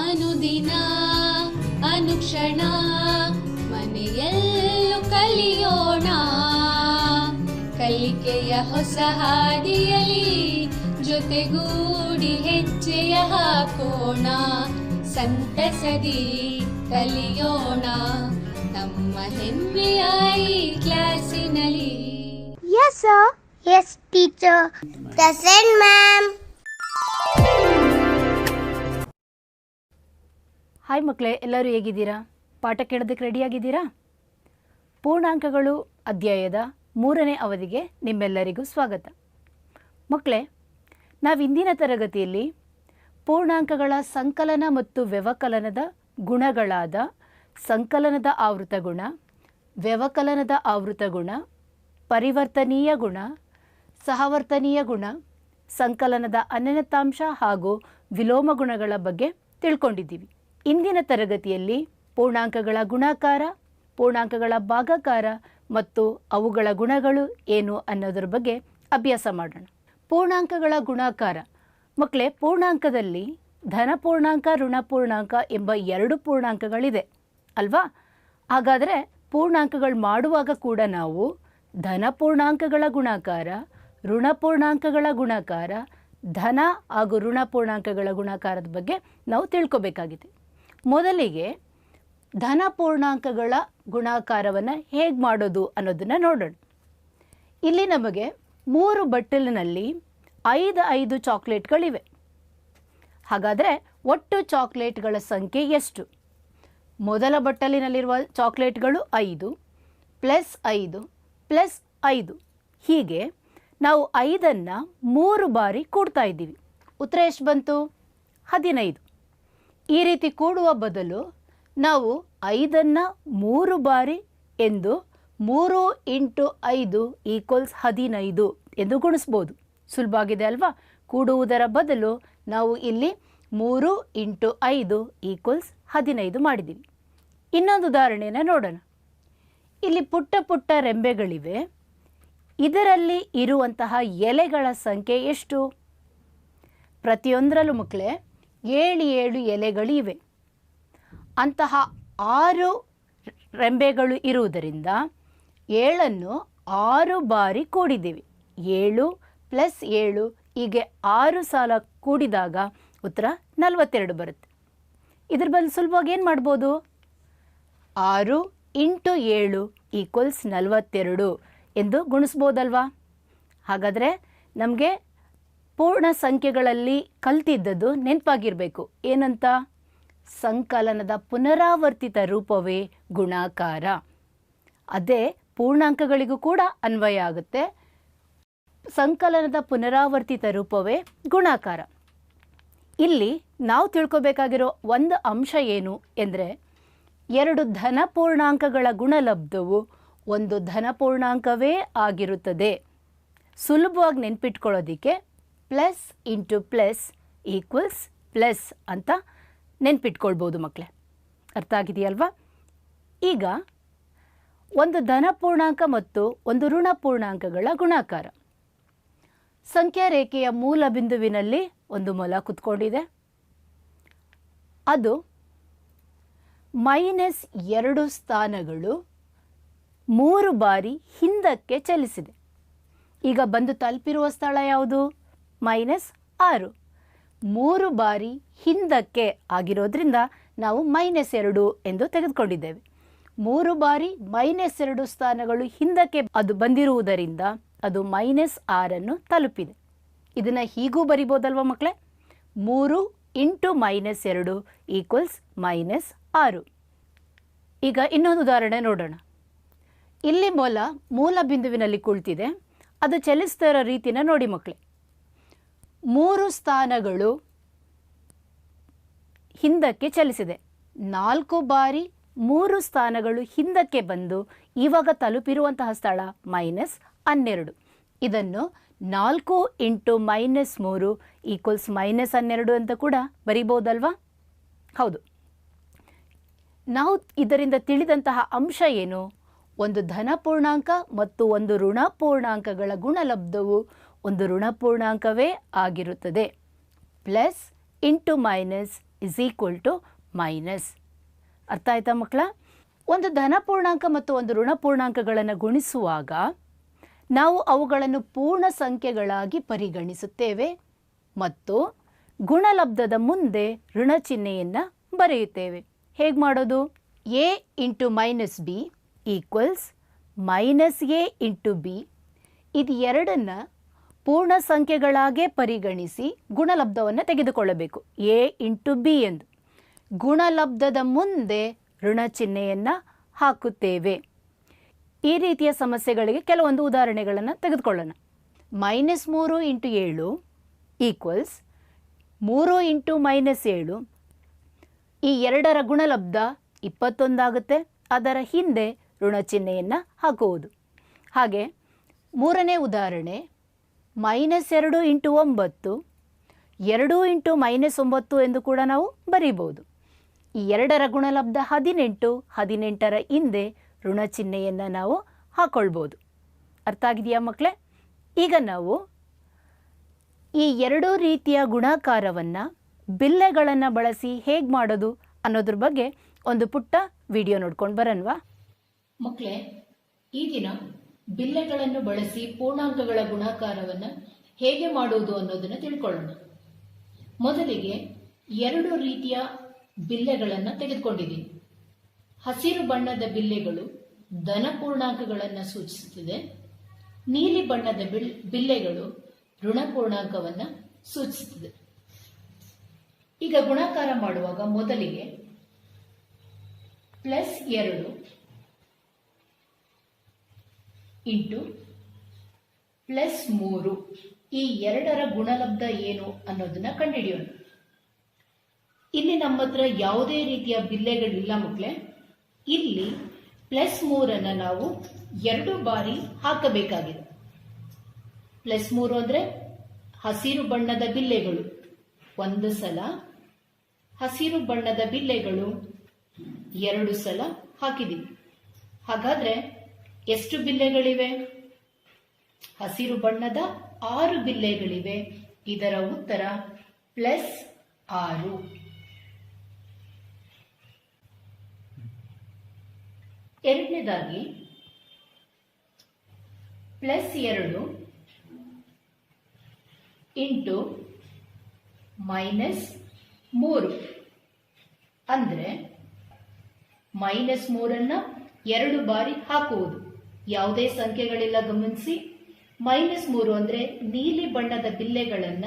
ಅನುದಿನ ಅನುಕ್ಷಣ ಮನೆಯಲ್ಲೂ ಕಲಿಯೋಣ. ಕಲಿಕೆಯ ಹೊಸ ಹಾದಿಯಲಿ ಜೊತೆಗೂಡಿ ಹೆಜ್ಜೆಯ ಹಾಕೋಣ. ಸಂತಸದಿ ಕಲಿಯೋಣ ನಮ್ಮ ಹೆಮ್ಮೆಯ ಈ ಕ್ಲಾಸಿನಲ್ಲಿ. Yes sir. Yes teacher. Present ma'am. Hi ಮಕ್ಕಳೇ, ಎಲ್ಲರೂ ಹೇಗಿದ್ದೀರಾ? ಪಾಠ ಕೇಳೋದಕ್ಕೆ ರೆಡಿಯಾಗಿದ್ದೀರಾ? ಪೂರ್ಣಾಂಕಗಳು ಅಧ್ಯಾಯದ 3ನೇ ಅವಧಿಗೆ ನಿಮ್ಮೆಲ್ಲರಿಗೂ ಸ್ವಾಗತ. ಮಕ್ಕಳೇ, ನಾವು ಇಂದಿನ ತರಗತಿಯಲ್ಲಿ ಪೂರ್ಣಾಂಕಗಳ ಸಂಕಲನ ಮತ್ತು ವ್ಯವಕಲನದ ಗುಣಗಳಾದ ಸಂಕಲನದ ಆವೃತ ಗುಣ, ವ್ಯವಕಲನದ ಆವೃತ ಗುಣ, ಪರಿವರ್ತನೀಯ ಗುಣ, ಸಹವರ್ತನೀಯ ಗುಣ, ಸಂಕಲನದ ಅನನ್ಯತಾಂಶ ಹಾಗೂ ವಿಲೋಮ ಗುಣಗಳ ಬಗ್ಗೆ ತಿಳ್ಕೊಂಡಿದ್ದೀವಿ. ಇಂದಿನ ತರಗತಿಯಲ್ಲಿ ಪೂರ್ಣಾಂಕಗಳ ಗುಣಾಕಾರ, ಪೂರ್ಣಾಂಕಗಳ ಭಾಗಾಕಾರ ಮತ್ತು ಅವುಗಳ ಗುಣಗಳು ಏನು ಅನ್ನೋದರ ಬಗ್ಗೆ ಅಭ್ಯಾಸ ಮಾಡೋಣ. ಪೂರ್ಣಾಂಕಗಳ ಗುಣಾಕಾರ. ಮಕ್ಕಳೇ, ಪೂರ್ಣಾಂಕದಲ್ಲಿ ಧನ ಪೂರ್ಣಾಂಕ, ಋಣ ಪೂರ್ಣಾಂಕ ಎಂಬ 2 ಪೂರ್ಣಾಂಕಗಳಿದೆ ಅಲ್ವಾ? ಹಾಗಾದರೆ ಪೂರ್ಣಾಂಕಗಳು ಮಾಡುವಾಗ ಕೂಡ ನಾವು ಧನ ಪೂರ್ಣಾಂಕಗಳ ಗುಣಾಕಾರ, ಋಣ ಪೂರ್ಣಾಂಕಗಳ ಗುಣಾಕಾರ, ಧನ ಹಾಗೂ ಋಣ ಪೂರ್ಣಾಂಕಗಳ ಗುಣಾಕಾರದ ಬಗ್ಗೆ ನಾವು ತಿಳ್ಕೊಬೇಕಾಗಿದೆ. ಮೊದಲಿಗೆ ಧನ ಪೂರ್ಣಾಂಕಗಳ ಗುಣಾಕಾರವನ್ನು ಹೇಗೆ ಮಾಡೋದು ಅನ್ನೋದನ್ನು ನೋಡೋಣ. ಇಲ್ಲಿ ನಮಗೆ 3 ಬಟ್ಟಲಿನಲ್ಲಿ 5 ಚಾಕ್ಲೇಟ್ಗಳಿವೆ. ಹಾಗಾದರೆ ಒಟ್ಟು ಚಾಕ್ಲೇಟ್ಗಳ ಸಂಖ್ಯೆ ಎಷ್ಟು? ಮೊದಲ ಬಟ್ಟಲಿನಲ್ಲಿರುವ ಚಾಕ್ಲೇಟ್ಗಳು 5 ಪ್ಲಸ್ 5 ಪ್ಲಸ್ 5. ಹೀಗೆ ನಾವು 5ಅನ್ನು 3 ಬಾರಿ ಕೂಡ್ತಾ ಇದ್ದೀವಿ. ಉತ್ತರ ಎಷ್ಟು ಬಂತು? 15. ಈ ರೀತಿ ಕೂಡುವ ಬದಲು ನಾವು 5ಅನ್ನು 3 ಬಾರಿ ಎಂದು 3 × 5 = 15 ಎಂದು ಗುಣಿಸ್ಬೋದು. ಸುಲಭ ಆಗಿದೆ ಅಲ್ವಾ? ಕೂಡುವುದರ ಬದಲು ನಾವು ಇಲ್ಲಿ 3 × 5 = 15 ಮಾಡಿದ್ದೀವಿ. ಇನ್ನೊಂದು ಉದಾಹರಣೆಯನ್ನು ನೋಡೋಣ. ಇಲ್ಲಿ ಪುಟ್ಟ ಪುಟ್ಟ ರೆಂಬೆಗಳಿವೆ. ಇದರಲ್ಲಿ ಇರುವಂತಹ ಎಲೆಗಳ ಸಂಖ್ಯೆ ಎಷ್ಟು? ಪ್ರತಿಯೊಂದರಲ್ಲೂ ಮಕ್ಕಳೇ 7 ಎಲೆಗಳಿವೆ. ಅಂತಹ 6 ರೆಂಬೆಗಳು ಇರುವುದರಿಂದ 7ಅನ್ನು 6 ಬಾರಿ ಕೂಡಿದ್ದೀವಿ. 7 ಪ್ಲಸ್ 7 ಹೀಗೆ 6 ಸಾಲ ಕೂಡಿದಾಗ ಉತ್ತರ 42 ಬರುತ್ತೆ. ಇದ್ರ ಬದಲು ಸುಲಭವಾಗಿ ಏನು ಮಾಡ್ಬೋದು? 6 × 7 = 42 ಎಂದು ಗುಣಿಸ್ಬೋದಲ್ವಾ? ಹಾಗಾದರೆ ನಮಗೆ ಪೂರ್ಣ ಸಂಖ್ಯೆಗಳಲ್ಲಿ ಕಲ್ತಿದ್ದದ್ದು ನೆನಪಾಗಿರಬೇಕು. ಏನಂತ? ಸಂಕಲನದ ಪುನರಾವರ್ತಿತ ರೂಪವೇ ಗುಣಾಕಾರ. ಅದೇ ಪೂರ್ಣಾಂಕಗಳಿಗೂ ಕೂಡ ಅನ್ವಯ ಆಗುತ್ತೆ. ಸಂಕಲನದ ಪುನರಾವರ್ತಿತ ರೂಪವೇ ಗುಣಾಕಾರ. ಇಲ್ಲಿ ನಾವು ತಿಳ್ಕೊಬೇಕಾಗಿರೋ ಒಂದು ಅಂಶ ಏನು ಎಂದರೆ, 2 ಧನ ಪೂರ್ಣಾಂಕಗಳ ಗುಣಲಬ್ಧವು ಒಂದು ಧನ ಪೂರ್ಣಾಂಕವೇ ಆಗಿರುತ್ತದೆ. ಸುಲಭವಾಗಿ ನೆನ್ಪಿಟ್ಕೊಳ್ಳೋದಕ್ಕೆ plus into plus equals plus ಅಂತ ನೆನ್ಪಿಟ್ಕೊಳ್ಬೋದು ಮಕ್ಕಳೇ. ಅರ್ಥ ಆಗಿದೆಯಲ್ವಾ? ಈಗ ಒಂದು ಧನ ಪೂರ್ಣಾಂಕ ಮತ್ತು ಒಂದು ಋಣ ಪೂರ್ಣಾಂಕಗಳ ಗುಣಾಕಾರ. ಸಂಖ್ಯಾ ರೇಖೆಯ ಮೂಲ ಬಿಂದುವಿನಲ್ಲಿ ಒಂದು ಮೊಲ ಕುತ್ಕೊಂಡಿದೆ. ಅದು -2 ಸ್ಥಾನಗಳು 3 ಬಾರಿ ಹಿಂದಕ್ಕೆ ಚಲಿಸಿದೆ. ಈಗ ಬಂದು ತಲುಪಿರುವ ಸ್ಥಳ ಯಾವುದು? -6. 3 ಬಾರಿ ಹಿಂದಕ್ಕೆ ಆಗಿರೋದ್ರಿಂದ ನಾವು -2 ಎಂದು ತೆಗೆದುಕೊಂಡಿದ್ದೇವೆ. 3 ಬಾರಿ -2 ಸ್ಥಾನಗಳು ಹಿಂದಕ್ಕೆ ಅದು ಬಂದಿರುವುದರಿಂದ ಅದು -6 ತಲುಪಿದೆ. ಇದನ್ನು ಹೀಗೂ ಬರಿಬೋದಲ್ವ ಮಕ್ಕಳೇ? 3 × -2 = -6. ಈಗ ಇನ್ನೊಂದು ಉದಾಹರಣೆ ನೋಡೋಣ. ಇಲ್ಲಿ ಮೊಲ ಮೂಲ ಬಿಂದುವಿನಲ್ಲಿ ಕುಳಿತಿದೆ. ಅದು ಚಲಿಸ್ತಾ ಇರೋ ರೀತಿನ ನೋಡಿ ಮಕ್ಕಳೇ. 3 ಸ್ಥಾನಗಳು ಹಿಂದಕ್ಕೆ ಚಲಿಸಿದೆ. 4 ಬಾರಿ 3 ಸ್ಥಾನಗಳು ಹಿಂದಕ್ಕೆ ಬಂದು ಇವಾಗ ತಲುಪಿರುವಂತಹ ಸ್ಥಳ -12. ಇದನ್ನು 4 × -3 = -12 ಅಂತ ಕೂಡ ಬರಿಬೋದಲ್ವಾ? ಹೌದು. ನಾವು ಇದರಿಂದ ತಿಳಿದಂತಹ ಅಂಶ ಏನು? ಒಂದು ಧನ ಪೂರ್ಣಾಂಕ ಮತ್ತು ಒಂದು ಋಣ ಪೂರ್ಣಾಂಕಗಳ ಗುಣಲಬ್ಧವು ಒಂದು ಋಣ ಪೂರ್ಣಾಂಕವೇ ಆಗಿರುತ್ತದೆ. Plus into minus is equal to minus. ಅರ್ಥ ಆಯ್ತಾ ಮಕ್ಕಳ? ಒಂದು ಧನ ಪೂರ್ಣಾಂಕ ಮತ್ತು ಒಂದು ಋಣ ಪೂರ್ಣಾಂಕಗಳನ್ನು ಗುಣಿಸುವಾಗ ನಾವು ಅವುಗಳನ್ನು ಪೂರ್ಣ ಸಂಖ್ಯೆಗಳಾಗಿ ಪರಿಗಣಿಸುತ್ತೇವೆ ಮತ್ತು ಗುಣಲಬ್ಧದ ಮುಂದೆ ಋಣ ಚಿಹ್ನೆಯನ್ನು ಬರೆಯುತ್ತೇವೆ. ಹೇಗೆ ಮಾಡೋದು? A into minus B equals minus A into B. ಇದು ಎರಡನ್ನು ಪೂರ್ಣ ಸಂಖ್ಯೆಗಳಾಗೇ ಪರಿಗಣಿಸಿ ಗುಣಲಬ್ಧವನ್ನು ತೆಗೆದುಕೊಳ್ಳಬೇಕು, ಎ ಇಂಟು ಬಿ ಎಂದು. ಗುಣಲಬ್ಧದ ಮುಂದೆ ಋಣ ಚಿಹ್ನೆಯನ್ನು ಹಾಕುತ್ತೇವೆ. ಈ ರೀತಿಯ ಸಮಸ್ಯೆಗಳಿಗೆ ಕೆಲವೊಂದು ಉದಾಹರಣೆಗಳನ್ನು ತೆಗೆದುಕೊಳ್ಳೋಣ. -3 ಇಂಟು 7 ಈಕ್ವಲ್ಸ್ 3 ಇಂಟು -7. ಈ ಎರಡರ ಗುಣಲಬ್ಧ 21 ಆಗುತ್ತೆ. ಅದರ ಹಿಂದೆ ಋಣ ಚಿಹ್ನೆಯನ್ನು ಹಾಕುವುದು. ಹಾಗೆ ಮೂರನೇ ಉದಾಹರಣೆ -2 ಇಂಟು 9, 2 ಇಂಟು -9 ಎಂದು ಕೂಡ ನಾವು ಬರೀಬಹುದು. ಈ ಎರಡರ ಗುಣಲಬ್ಧ 18, 18ರ ಹಿಂದೆ ಋಣ ಚಿಹ್ನೆಯನ್ನು ನಾವು ಹಾಕೊಳ್ಬೋದು. ಅರ್ಥ ಆಗಿದೆಯಾ ಮಕ್ಕಳೇ? ಈಗ ನಾವು ಈ ಎರಡೂ ರೀತಿಯ ಗುಣಾಕಾರವನ್ನು ಬಿಲ್ಲೆಗಳನ್ನು ಬಳಸಿ ಹೇಗೆ ಮಾಡೋದು ಅನ್ನೋದ್ರ ಬಗ್ಗೆ ಒಂದು ಪುಟ್ಟ ವಿಡಿಯೋ ನೋಡ್ಕೊಂಡು ಬರನ್ವಾ ಮಕ್ಕಳೇ? ಈ ದಿನ ಬಿಲ್ಲೆಗಳನ್ನು ಬಳಸಿ ಪೂರ್ಣಾಂಕಗಳ ಗುಣಾಕಾರವನ್ನು ಹೇಗೆ ಮಾಡುವುದು ಅನ್ನೋದನ್ನು ತಿಳ್ಕೊಳ್ಳೋಣ. ಮೊದಲಿಗೆ ಎರಡು ರೀತಿಯ ಬಿಲ್ಲೆಗಳನ್ನು ತೆಗೆದುಕೊಂಡಿದ್ದೀನಿ. ಹಸಿರು ಬಣ್ಣದ ಬಿಲ್ಲೆಗಳು ಧನ ಪೂರ್ಣಾಂಕಗಳನ್ನು ಸೂಚಿಸುತ್ತದೆ. ನೀಲಿ ಬಣ್ಣದ ಬಿಲ್ಲೆಗಳು ಋಣ ಪೂರ್ಣಾಂಕವನ್ನು ಸೂಚಿಸುತ್ತದೆ. ಈಗ ಗುಣಾಕಾರ ಮಾಡುವಾಗ ಮೊದಲಿಗೆ +2 ಇಂಟು +3 ಈ ಎರಡರ ಗುಣಲಬ್ಧ ಏನು ಅನ್ನೋದನ್ನ ಕಂಡುಹಿಡಿಯೋಣ. ಇಲ್ಲಿ ನಮ್ಮ ಹತ್ರ ಯಾವುದೇ ರೀತಿಯ ಬಿಲ್ಲೆಗಳಿಲ್ಲ ಮಕ್ಕಳೇ. ಇಲ್ಲಿ +3 ನಾವು 2 ಬಾರಿ ಹಾಕಬೇಕಾಗಿದೆ. +3 ಅಂದ್ರೆ ಹಸಿರು ಬಣ್ಣದ ಬಿಲ್ಲೆಗಳು ಒಂದು ಸಲ, ಹಸಿರು ಬಣ್ಣದ ಬಿಲ್ಲೆಗಳು 2 ಸಲ ಹಾಕಿದ್ದೀವಿ. ಹಾಗಾದ್ರೆ ಎಷ್ಟು ಬಿಲ್ಲೆಗಳಿವೆ? ಹಸಿರು ಬಣ್ಣದ 6 ಬಿಲ್ಲೆಗಳಿವೆ. ಇದರ ಉತ್ತರ +6. ಎರಡನೇದಾಗಿ +2 ಇಂಟು -3 ಅಂದ್ರೆ -3 2 ಬಾರಿ ಹಾಕುವುದು. ಯಾವುದೇ ಸಂಖ್ಯೆಗಳಿಲ್ಲ ಗಮನಿಸಿ. -3 ಅಂದ್ರೆ ನೀಲಿ ಬಣ್ಣದ ಬಿಲ್ಲೆಗಳನ್ನ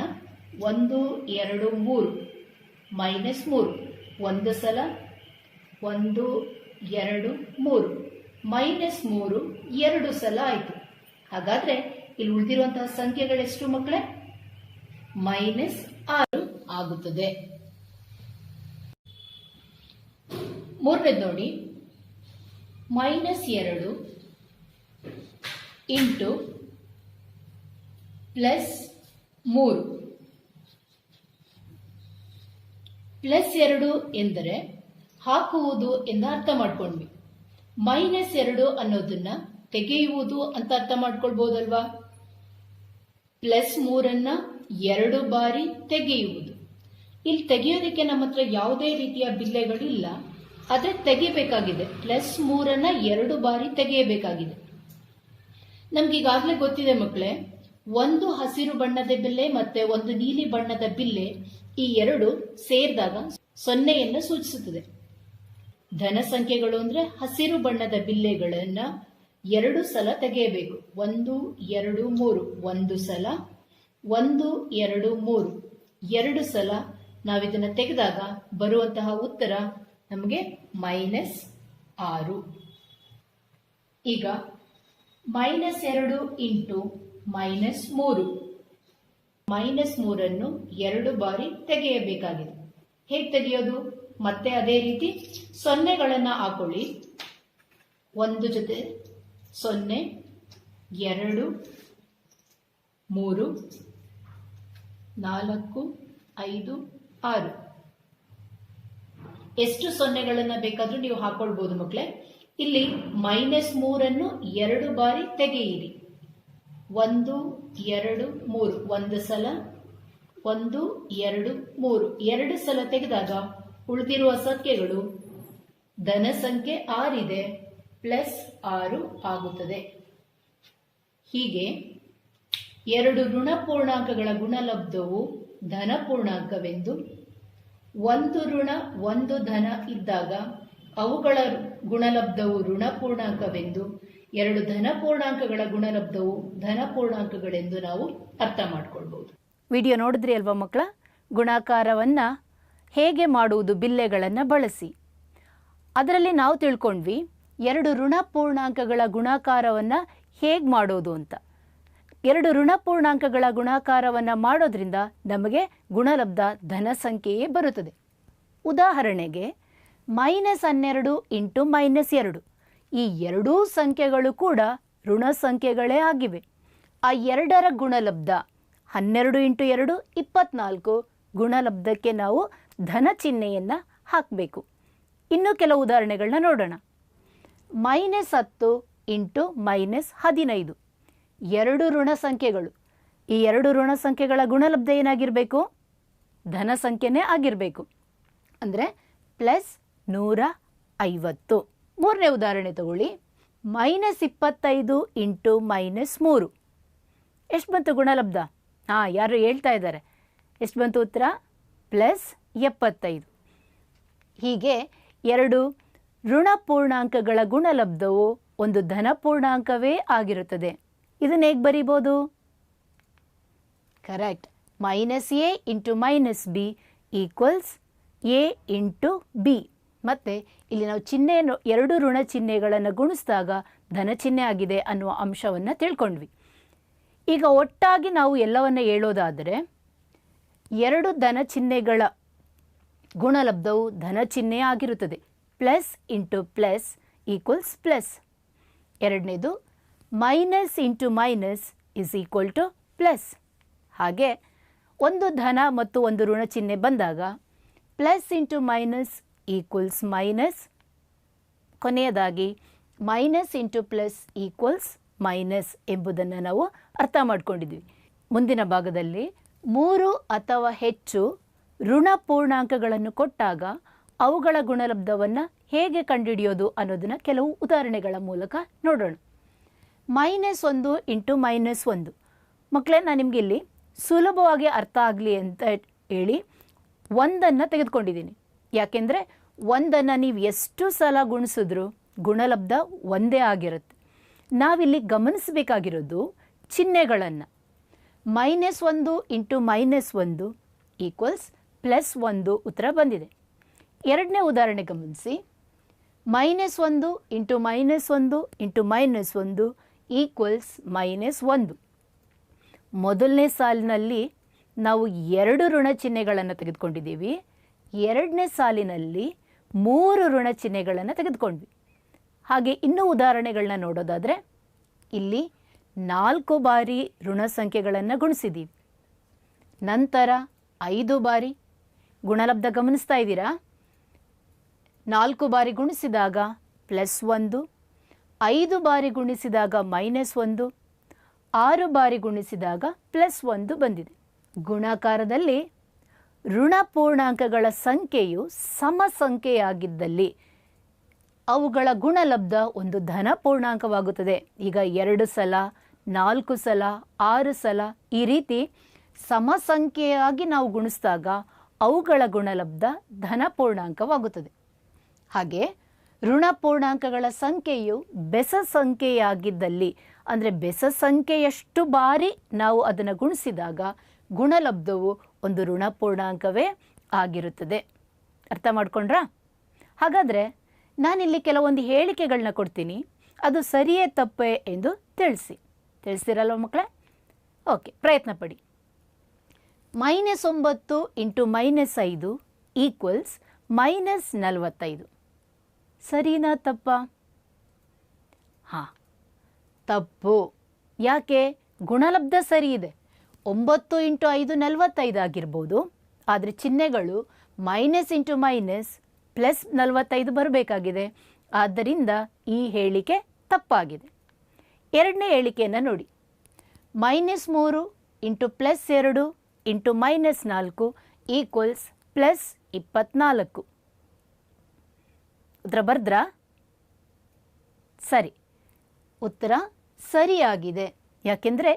1 2 3 -3 ಒಂದು ಸಲ 1 2 3 -3 2 ಸಲ ಆಯಿತು. ಹಾಗಾದ್ರೆ ಇಲ್ಲಿ ಉಳಿದಿರುವಂತಹ ಸಂಖ್ಯೆಗಳೆಷ್ಟು ಮಕ್ಕಳೇ? -6 ಆಗುತ್ತದೆ. ಮೂರನೇದು ನೋಡಿ, -2 ಇಂಟು +3. +2 ಎಂದರೆ ಹಾಕುವುದು ಎಂದು ಅರ್ಥ ಮಾಡ್ಕೊಂಡ್ವಿ. -2 ಅನ್ನೋದನ್ನ ತೆಗೆಯುವುದು ಅಂತ ಅರ್ಥ ಮಾಡ್ಕೊಳ್ಬಹುದಲ್ವಾ? +3 2 ಬಾರಿ ತೆಗೆಯುವುದು. ಇಲ್ಲಿ ತೆಗೆಯೋದಕ್ಕೆ ನಮ್ಮ ಹತ್ರ ಯಾವುದೇ ರೀತಿಯ ಬಿಲ್ಲೆಗಳಿಲ್ಲ, ಆದ್ರೆ ತೆಗೆಯಬೇಕಾಗಿದೆ. +3 2 ಬಾರಿ ತೆಗೆಯಬೇಕಾಗಿದೆ. ನಮ್ಗೆ ಈಗಾಗಲೇ ಗೊತ್ತಿದೆ ಮಕ್ಕಳೇ, ಒಂದು ಹಸಿರು ಬಣ್ಣದ ಬಿಲ್ಲೆ ಮತ್ತೆ ಒಂದು ನೀಲಿ ಬಣ್ಣದ ಬಿಲ್ಲೆ ಈ ಎರಡು ಸೇರಿದಾಗ 0ಯನ್ನು ಸೂಚಿಸುತ್ತದೆ. ಧನ ಸಂಖ್ಯೆಗಳು ಅಂದ್ರೆ ಹಸಿರು ಬಣ್ಣದ ಬಿಲ್ಲೆಗಳನ್ನ 2 ಸಲ ತೆಗೆಯಬೇಕು. 1 2 3 ಒಂದು ಸಲ, 1 2 3 2 ಸಲ ನಾವಿದನ್ನ ತೆಗೆದಾಗ ಬರುವಂತಹ ಉತ್ತರ ನಮಗೆ -6. ಈಗ -2 ಇಂಟು -3. -3 2 ಬಾರಿ ತೆಗೆಯಬೇಕಾಗಿದೆ. ಹೇಗೆ ತೆಗೆಯೋದು? ಮತ್ತೆ ಅದೇ ರೀತಿ ಸೊನ್ನೆಗಳನ್ನ ಹಾಕೊಳ್ಳಿ. 1 ಜೊತೆ 0, 2, 3, 4, 5, 6 ಎಷ್ಟು ಸೊನ್ನೆಗಳನ್ನ ಬೇಕಾದ್ರೂ ನೀವು ಹಾಕೊಳ್ಬಹುದು ಮಕ್ಕಳೇ. ಇಲ್ಲಿ -3 2 ಬಾರಿ ತೆಗೆಯಿರಿ. 1 2 3 ಒಂದು ಸಲ, 1 2 3 2 ಸಲ ತೆಗೆದಾಗ ಉಳಿದಿರುವ ಸಂಖ್ಯೆಗಳು ಧನ ಸಂಖ್ಯೆ 6 ಇದೆ ಪ್ಲಸ್ 6 ಆಗುತ್ತದೆ. ಹೀಗೆ 2 ಋಣ ಪೂರ್ಣಾಂಕಗಳ ಗುಣಲಬ್ಧವು ಧನ ಪೂರ್ಣಾಂಕವೆಂದು, 1 ಋಣ 1 ಧನ ಇದ್ದಾಗ ಅವುಗಳ ಗುಣಲಬ್ಧವು ಋಣ ಪೂರ್ಣಾಂಕವೆಂದು, 2 ಧನ ಪೂರ್ಣಾಂಕಗಳ ಗುಣಲಬ್ಧವು ಧನ ಪೂರ್ಣಾಂಕಗಳೆಂದು ನಾವು ಅರ್ಥ ಮಾಡಿಕೊಳ್ಬಹುದು. ವಿಡಿಯೋ ನೋಡಿದ್ರಿ ಅಲ್ವಾ ಮಕ್ಕಳ? ಗುಣಾಕಾರವನ್ನು ಹೇಗೆ ಮಾಡುವುದು ಬಿಲ್ಲೆಗಳನ್ನು ಬಳಸಿ. ಅದರಲ್ಲಿ ನಾವು ತಿಳ್ಕೊಂಡ್ವಿ 2 ಋಣ ಪೂರ್ಣಾಂಕಗಳ ಗುಣಾಕಾರವನ್ನು ಹೇಗೆ ಮಾಡೋದು ಅಂತ. 2 ಋಣ ಪೂರ್ಣಾಂಕಗಳ ಗುಣಾಕಾರವನ್ನು ಮಾಡೋದ್ರಿಂದ ನಮಗೆ ಗುಣಲಬ್ಧ ಧನ ಸಂಖ್ಯೆಯೇ ಬರುತ್ತದೆ. ಉದಾಹರಣೆಗೆ -12 ಇಂಟು -2 ಈ ಎರಡೂ ಸಂಖ್ಯೆಗಳು ಕೂಡ ಋಣ ಸಂಖ್ಯೆಗಳೇ ಆಗಿವೆ. ಆ ಎರಡರ ಗುಣಲಬ್ಧ 12 ಇಂಟು 2 24. ಗುಣಲಬ್ಧಕ್ಕೆ ನಾವು ಧನ ಚಿಹ್ನೆಯನ್ನು ಹಾಕಬೇಕು. ಇನ್ನೂ ಕೆಲವು ಉದಾಹರಣೆಗಳನ್ನ ನೋಡೋಣ. -10 ಇಂಟು -15 ಎರಡು ಋಣ ಸಂಖ್ಯೆಗಳು. ಈ ಎರಡು ಋಣ ಸಂಖ್ಯೆಗಳ ಗುಣಲಬ್ಧ ಏನಾಗಿರಬೇಕು? ಧನ ಸಂಖ್ಯೆನೇ ಆಗಿರಬೇಕು. ಅಂದರೆ +150. ಮೂರನೇ ಉದಾಹರಣೆ ತಗೊಳ್ಳಿ. -25 ಇಂಟು -3 ಎಷ್ಟು ಬಂತು ಗುಣಲಬ್ಧ? ಯಾರು ಹೇಳ್ತಾ ಇದ್ದಾರೆ? ಎಷ್ಟು ಬಂತು ಉತ್ತರ? +75. ಹೀಗೆ ಎರಡು ಋಣ ಪೂರ್ಣಾಂಕಗಳ ಗುಣಲಬ್ಧವು ಒಂದು ಧನ ಪೂರ್ಣಾಂಕವೇ ಆಗಿರುತ್ತದೆ. ಇದನ್ನು ಹೇಗೆ ಬರೀಬೋದು? Correct. -a into -b equals a into b. ಮತ್ತು ಇಲ್ಲಿ ನಾವು ಚಿಹ್ನೆಯನ್ನು, ಎರಡು ಋಣ ಚಿಹ್ನೆಗಳನ್ನು ಗುಣಿಸಿದಾಗ ಧನ ಚಿಹ್ನೆ ಆಗಿದೆ ಅನ್ನುವ ಅಂಶವನ್ನು ತಿಳ್ಕೊಂಡ್ವಿ. ಈಗ ಒಟ್ಟಾಗಿ ನಾವು ಎಲ್ಲವನ್ನು ಹೇಳೋದಾದರೆ ಎರಡು ಧನ ಚಿಹ್ನೆಗಳ ಗುಣಲಬ್ಧವು ಧನ ಚಿಹ್ನೆ ಆಗಿರುತ್ತದೆ. Plus into plus equals plus. ಎರಡನೇದು minus into minus is equal to plus. ಹಾಗೆ ಒಂದು ಧನ ಮತ್ತು ಒಂದು ಋಣ ಚಿಹ್ನೆ ಬಂದಾಗ plus into minus equals minus. ಕೊನೆಯದಾಗಿ minus into plus equals minus ಎಂಬುದನ್ನು ನಾವು ಅರ್ಥ ಮಾಡಿಕೊಂಡಿದ್ವಿ. ಮುಂದಿನ ಭಾಗದಲ್ಲಿ 3 ಅಥವಾ ಹೆಚ್ಚು ಋಣ ಪೂರ್ಣಾಂಕಗಳನ್ನು ಕೊಟ್ಟಾಗ ಅವುಗಳ ಗುಣಲಬ್ಧವನ್ನು ಹೇಗೆ ಕಂಡುಹಿಡಿಯೋದು ಅನ್ನೋದನ್ನು ಕೆಲವು ಉದಾಹರಣೆಗಳ ಮೂಲಕ ನೋಡೋಣ. -1 ಇಂಟು -1. ಮಕ್ಕಳೇ, ನಾನು ನಿಮಗೆ ಇಲ್ಲಿ ಸುಲಭವಾಗಿ ಅರ್ಥ ಆಗಲಿ ಅಂತ ಹೇಳಿ 1 ತೆಗೆದುಕೊಂಡಿದ್ದೀನಿ. ಯಾಕೆಂದರೆ 1 ನೀವು ಎಷ್ಟು ಸಲ ಗುಣಿಸಿದ್ರೂ ಗುಣಲಬ್ಧ ಒಂದೇ ಆಗಿರುತ್ತೆ. ನಾವಿಲ್ಲಿ ಗಮನಿಸಬೇಕಾಗಿರೋದು ಚಿಹ್ನೆಗಳನ್ನು. -1 ಇಂಟು -1 ಈಕ್ವಲ್ಸ್ +1 ಉತ್ತರ ಬಂದಿದೆ. ಎರಡನೇ ಉದಾಹರಣೆ ಗಮನಿಸಿ. -1 ಇಂಟು -1 ಇಂಟು -1 ಈಕ್ವಲ್ಸ್ -1. ಮೊದಲನೇ ಸಾಲಿನಲ್ಲಿ ನಾವು ಎರಡು ಋಣ ಚಿಹ್ನೆಗಳನ್ನು ತೆಗೆದುಕೊಂಡಿದ್ದೀವಿ. ಎರಡನೇ ಸಾಲಿನಲ್ಲಿ 3 ಋಣ ಚಿಹ್ನೆಗಳನ್ನು ತೆಗೆದುಕೊಂಡ್ವಿ. ಹಾಗೆ ಇನ್ನೂ ಉದಾಹರಣೆಗಳನ್ನ ನೋಡೋದಾದರೆ ಇಲ್ಲಿ 4 ಬಾರಿ ಋಣ ಸಂಖ್ಯೆಗಳನ್ನು ಗುಣಿಸಿದ್ದೀವಿ. ನಂತರ 5 ಬಾರಿ ಗುಣಲಬ್ಧ ಗಮನಿಸ್ತಾ ಇದ್ದೀರಾ? 4 ಬಾರಿ ಗುಣಿಸಿದಾಗ +1, 5 ಬಾರಿ ಗುಣಿಸಿದಾಗ -1, 6 ಬಾರಿ ಗುಣಿಸಿದಾಗ +1 ಬಂದಿದೆ. ಗುಣಾಕಾರದಲ್ಲಿ ಋಣ ಪೂರ್ಣಾಂಕಗಳ ಸಂಖ್ಯೆಯು ಸಮ ಸಂಖ್ಯೆಯಾಗಿದ್ದಲ್ಲಿ ಅವುಗಳ ಗುಣಲಬ್ಧ ಒಂದು ಧನ ಪೂರ್ಣಾಂಕವಾಗುತ್ತದೆ. ಈಗ 2 ಸಲ, 4 ಸಲ, 6 ಸಲ ಈ ರೀತಿ ಸಮ ಸಂಖ್ಯೆಯಾಗಿ ನಾವು ಗುಣಿಸಿದಾಗ ಅವುಗಳ ಗುಣಲಬ್ಧ ಧನ ಪೂರ್ಣಾಂಕವಾಗುತ್ತದೆ. ಹಾಗೆ ಋಣ ಪೂರ್ಣಾಂಕಗಳ ಸಂಖ್ಯೆಯು ಬೆಸ ಸಂಖ್ಯೆಯಾಗಿದ್ದಲ್ಲಿ, ಅಂದರೆ ಬೆಸ ಸಂಖ್ಯೆಯಷ್ಟು ಬಾರಿ ನಾವು ಅದನ್ನು ಗುಣಿಸಿದಾಗ ಗುಣಲಬ್ಧವು ಒಂದು ಋಣ ಪೂರ್ಣಾಂಕವೇ ಆಗಿರುತ್ತದೆ. ಅರ್ಥ ಮಾಡ್ಕೊಂಡ್ರಾ? ಹಾಗಾದರೆ ನಾನಿಲ್ಲಿ ಕೆಲವೊಂದು ಹೇಳಿಕೆಗಳನ್ನ ಕೊಡ್ತೀನಿ, ಅದು ಸರಿಯೇ ತಪ್ಪೇ ಎಂದು ತಿಳಿಸ್ತೀರಲ್ವ ಮಕ್ಕಳೇ? ಓಕೆ, ಪ್ರಯತ್ನ ಪಡಿ. -9 ಇಂಟು -5 ಈಕ್ವಲ್ಸ್ -45. ಸರಿನಾ ತಪ್ಪಾ? ತಪ್ಪು. ಯಾಕೆ? ಗುಣಲಬ್ಧ ಸರಿ ಇದೆ. 9 ಇಂಟು 5 45 ಆಗಿರ್ಬೋದು. ಆದರೆ ಚಿಹ್ನೆಗಳು ಮೈನಸ್ ಇಂಟು ಮೈನಸ್ +45 ಬರಬೇಕಾಗಿದೆ. ಆದ್ದರಿಂದ ಈ ಹೇಳಿಕೆ ತಪ್ಪಾಗಿದೆ. ಎರಡನೇ ಹೇಳಿಕೆಯನ್ನು ನೋಡಿ. -3 ಇಂಟು +2 ಇಂಟು -4 ಈಕ್ವಲ್ಸ್ +24. ಉತ್ತರ ಬರ್ದ್ರಾ? ಸರಿ, ಉತ್ತರ ಸರಿಯಾಗಿದೆ. ಯಾಕೆಂದರೆ